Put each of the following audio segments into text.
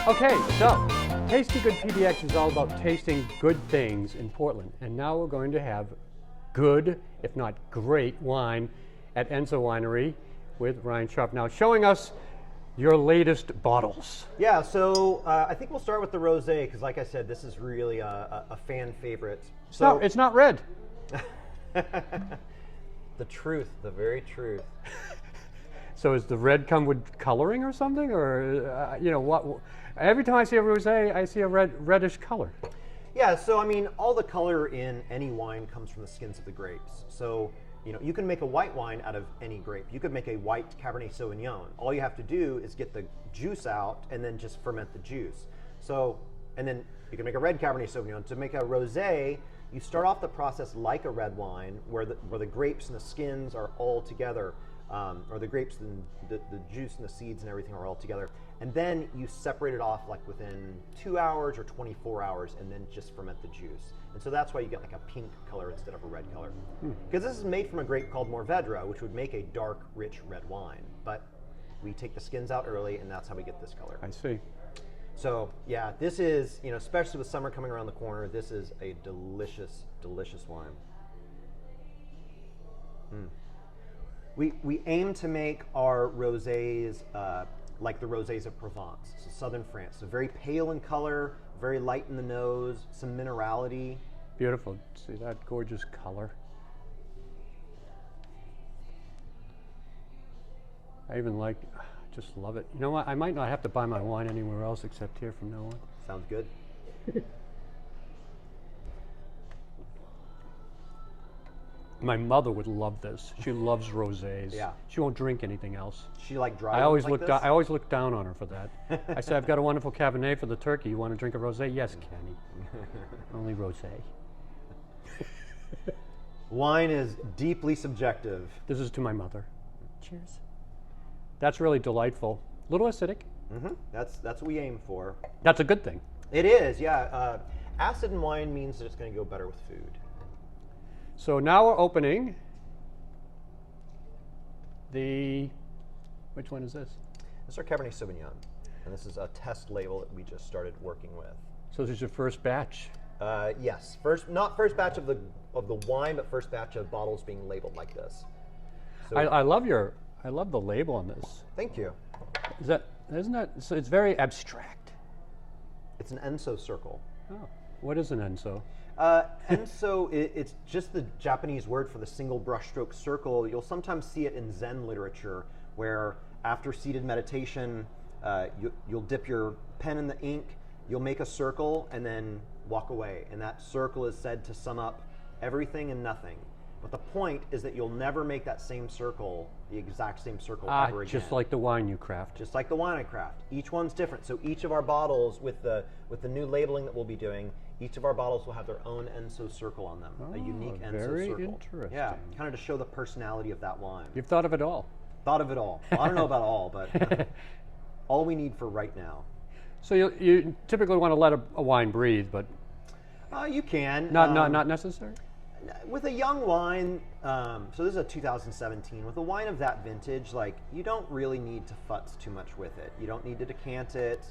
Okay, so Tasty Good PDX is all about tasting good things in Portland. And now we're going to have good, if not great, wine at Enso Winery with Ryan Sharp. Now showing us your latest bottles. Yeah, so I think we'll start with the rosé because, like I said, this is really a fan favorite. So it's not red. The truth, the very truth. So is the red come with coloring or something, or you know what? Every time I see a rosé, I see a reddish color. Yeah, so I mean, all the color in any wine comes from the skins of the grapes. So you know, you can make a white wine out of any grape. You could make a white Cabernet Sauvignon. All you have to do is get the juice out and then just ferment the juice. So, and then you can make a red Cabernet Sauvignon. To make a rosé, you start off the process like a red wine, where the grapes and the skins are all together. Or the grapes and the juice and the seeds and everything are all together. And then you separate it off like within 2 hours or 24 hours and then just ferment the juice. And so that's why you get like a pink color instead of a red color. Because this is made from a grape called Mourvedre, which would make a dark, rich red wine. But we take the skins out early and that's how we get this color. I see. So yeah, this is, you know, especially with summer coming around the corner, this is a delicious, delicious wine. We aim to make our rosés like the rosés of Provence, so southern France. So very pale in color, very light in the nose, some minerality. Beautiful. See that gorgeous color. I even like, just love it. You know what? I might not have to buy my wine anywhere else except here from now on. Sounds good. My mother would love this. She loves rosés. Yeah. She won't drink anything else. She like dry. I always like look down. I always look down on her for that. I said, "I've got a wonderful Cabernet for the turkey. You want to drink a rosé?" Yes, Kenny. Only rosé. Wine is deeply subjective. This is to my mother. Cheers. That's really delightful. A little acidic. That's what we aim for. That's a good thing. It is, yeah. Acid in wine means that it's going to go better with food. So now we're opening which one is this? This is our Cabernet Sauvignon, and this is a test label that we just started working with. So this is your first batch? Yes, not first batch of the wine, but first batch of bottles being labeled like this. So I love the label on this. Thank you. Isn't that, so it's very abstract. It's an Enso circle. Oh, what is an Enso? Enso, it's just the Japanese word for the single brushstroke circle. You'll sometimes see it in Zen literature, where after seated meditation, you'll dip your pen in the ink, you'll make a circle, and then walk away. And that circle is said to sum up everything and nothing. But the point is that you'll never make that same circle, the exact same circle ever again. Just like the wine you craft. Just like the wine I craft. Each one's different. So each of our bottles, with the new labeling that we'll be doing, each of our bottles will have their own Enso circle on them, a unique Enso very circle. Interesting. Yeah, kind of to show the personality of that wine. You've thought of it all. Thought of it all. Well, I don't know about all, but all we need for right now. So you typically want to let a wine breathe, but you can. Not necessary? With a young wine, so this is a 2017, with a wine of that vintage, like, you don't really need to futz too much with it. You don't need to decant it.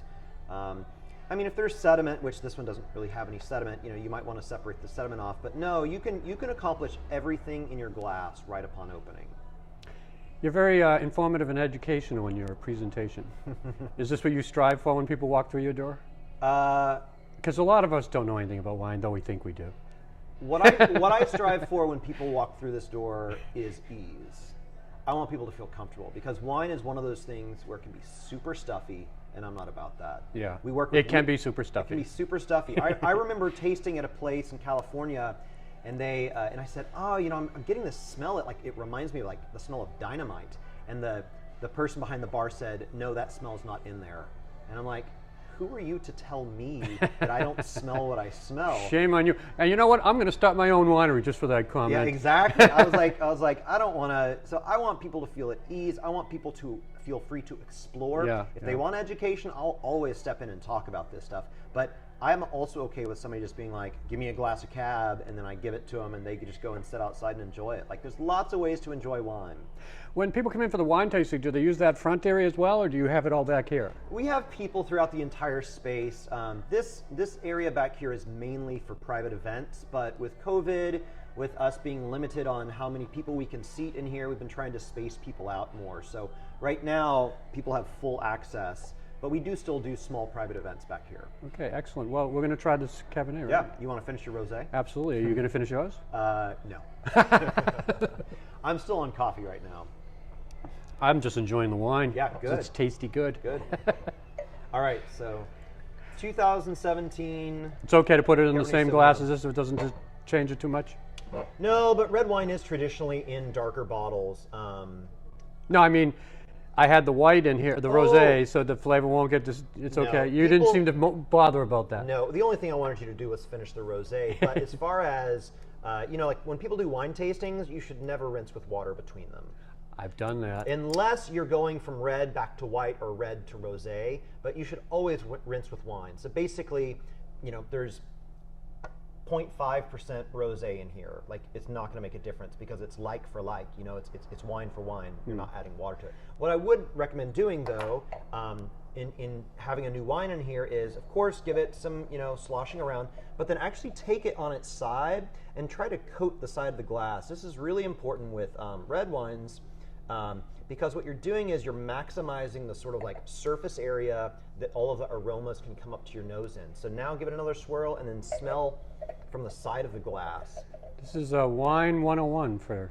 I mean, if there's sediment, which this one doesn't really have any sediment, you know, you might want to separate the sediment off. But no, you can accomplish everything in your glass right upon opening. You're very informative and educational in your presentation. Is this what you strive for when people walk through your door? Because a lot of us don't know anything about wine, though we think we do. What I strive for when people walk through this door is ease. I want people to feel comfortable, because wine is one of those things where it can be super stuffy, and I'm not about that. Yeah, It can be super stuffy. It can be super stuffy. I remember tasting at a place in California, and I said, oh, you know, I'm getting this smell. It reminds me of like the smell of dynamite. And the person behind the bar said, no, that smell's not in there. And I'm like, who are you to tell me that I don't smell what I smell? Shame on you. And you know what? I'm going to start my own winery just for that comment. Yeah, exactly. I was like, I don't want to. So I want people to feel at ease. I want people to feel free to explore. Yeah, If yeah. they want education, I'll always step in and talk about this stuff. But I'm also okay with somebody just being like, give me a glass of cab, and then I give it to them, and they can just go and sit outside and enjoy it. Like, there's lots of ways to enjoy wine. When people come in for the wine tasting, do they use that front area as well, or do you have it all back here? We have people throughout the entire space. This area back here is mainly for private events, but with COVID, with us being limited on how many people we can seat in here, we've been trying to space people out more. So right now, people have full access, but we do still do small private events back here. Okay, excellent. Well, we're going to try this Cabernet, right? Yeah, you want to finish your rosé? Absolutely. Are you going to finish yours? No. I'm still on coffee right now. I'm just enjoying the wine. Yeah, good. It's tasty good. Good. All right, so 2017. It's okay to put it in the Cabernet same Sauvignon. glass as this so it doesn't just change it too much? No, but red wine is traditionally in darker bottles. No, I mean, I had the white in here, the rosé, so the flavor won't get this. It's No, okay. You people- didn't seem to bother about that. No, the only thing I wanted you to do was finish the rosé. But as far as, like when people do wine tastings, you should never rinse with water between them. I've done that. Unless you're going from red back to white or red to rosé, but you should always rinse with wine. So basically, there's 0.5% rosé in here. Like, it's not going to make a difference because it's like for like. It's wine for wine. You're not adding water to it. What I would recommend doing, though, in having a new wine in here is, of course, give it some sloshing around, but then actually take it on its side and try to coat the side of the glass. This is really important with red wines. Because what you're doing is you're maximizing the sort of like surface area that all of the aromas can come up to your nose in. So now give it another swirl and then smell from the side of the glass. This is Wine 101 for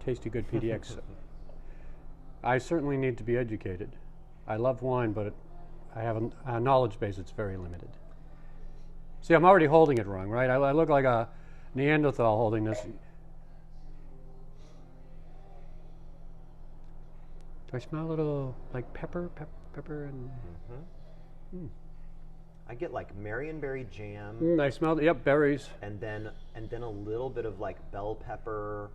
Tasty Good PDX. I certainly need to be educated. I love wine, but I have a knowledge base that's very limited. See, I'm already holding it wrong, right? I look like a Neanderthal holding this. Do I smell a little like pepper and... I get like Marionberry jam, I smell, yep, berries. and then a little bit of like bell pepper,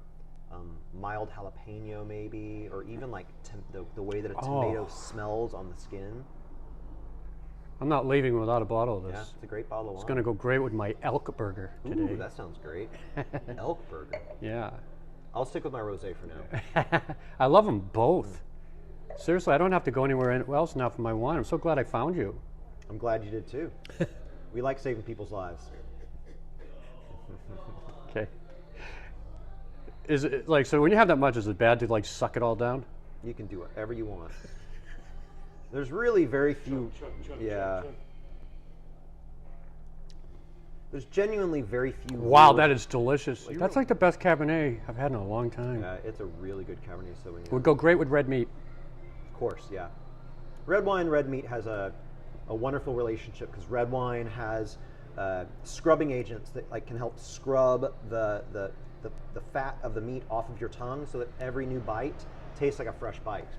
mild jalapeno maybe, or even like the way that a tomato smells on the skin. I'm not leaving without a bottle of this. Yeah, it's a great bottle of wine. It's going to go great with my elk burger today. Ooh, that sounds great. Elk burger. Yeah. I'll stick with my rosé for now. I love them both. Seriously, I don't have to go anywhere else now for my wine. I'm so glad I found you. I'm glad you did too. We like saving people's lives. Okay. Is it like, so when you have that much, is it bad to like suck it all down? You can do whatever you want. There's really very few. Yeah. There's genuinely very few. Wow, rules. that is delicious. That's like the best Cabernet I've had in a long time. Yeah, it's a really good Cabernet Sauvignon. Would go great with red meat. Of course, yeah. Red wine, red meat has a wonderful relationship because red wine has scrubbing agents that like can help scrub the fat of the meat off of your tongue so that every new bite tastes like a fresh bite.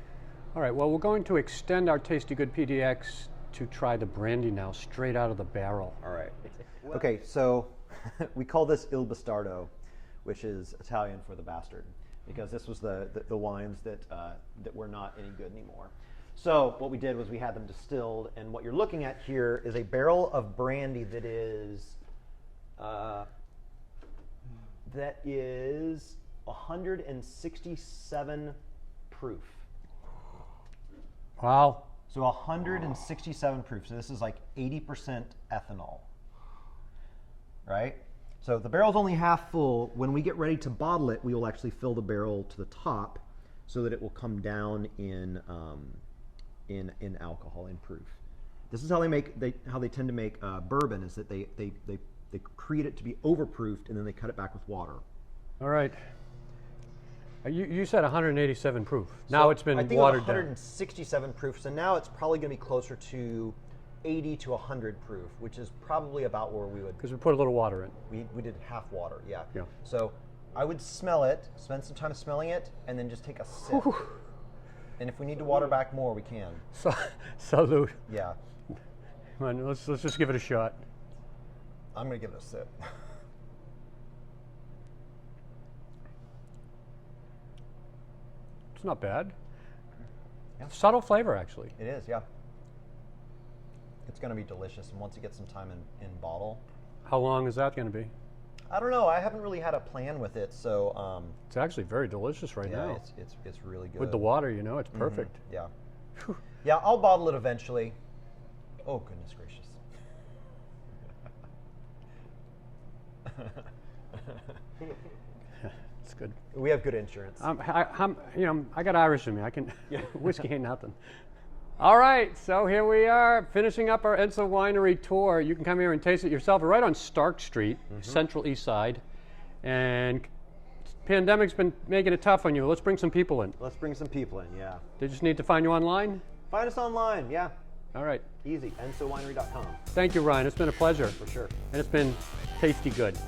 All right, well, we're going to extend our Tasty Good PDX to try the brandy now, straight out of the barrel. All right. Okay, so we call this Il Bastardo, which is Italian for the bastard, because this was the wines that were not any good anymore. So what we did was we had them distilled, and what you're looking at here is a barrel of brandy that is 167 proof. Wow. So 167 proof. So this is like 80% ethanol, right? So the barrel's only half full. When we get ready to bottle it, we will actually fill the barrel to the top so that it will come down in alcohol, in proof. This is how they tend to make bourbon, is that they create it to be overproofed and then they cut it back with water. All right. You said 187 proof. Now So it's been I think watered it was 167 proof. So now it's probably going to be closer to 80 to 100 proof, which is probably about where we would. because we put a little water in. We did half water, yeah. Yeah. So I would smell it, spend some time smelling it, and then just take a sip. And if we need to water back more, we can. Salute. Yeah. Come on, let's just give it a shot. I'm going to give it a sip. It's not bad. Yeah. Subtle flavor, actually. It is, yeah. It's going to be delicious, and once you get some time in bottle. How long is that going to be? I don't know. I haven't really had a plan with it, so. It's actually very delicious right yeah, now. it's really good. With the water, you know, it's perfect. Yeah. Yeah, I'll bottle it eventually. Oh, goodness gracious. It's good. We have good insurance. I got Irish in me. I can. Whiskey ain't nothing. All right, so here we are, finishing up our Enso Winery tour. You can come here and taste it yourself. We're right on Stark Street, Central East Side, and pandemic's been making it tough on you. Let's bring some people in. Let's bring some people in, yeah. They just need to find you online? Find us online, yeah. All right. Easy, ensowinery.com. Thank you, Ryan. It's been a pleasure. For sure. And it's been tasty good.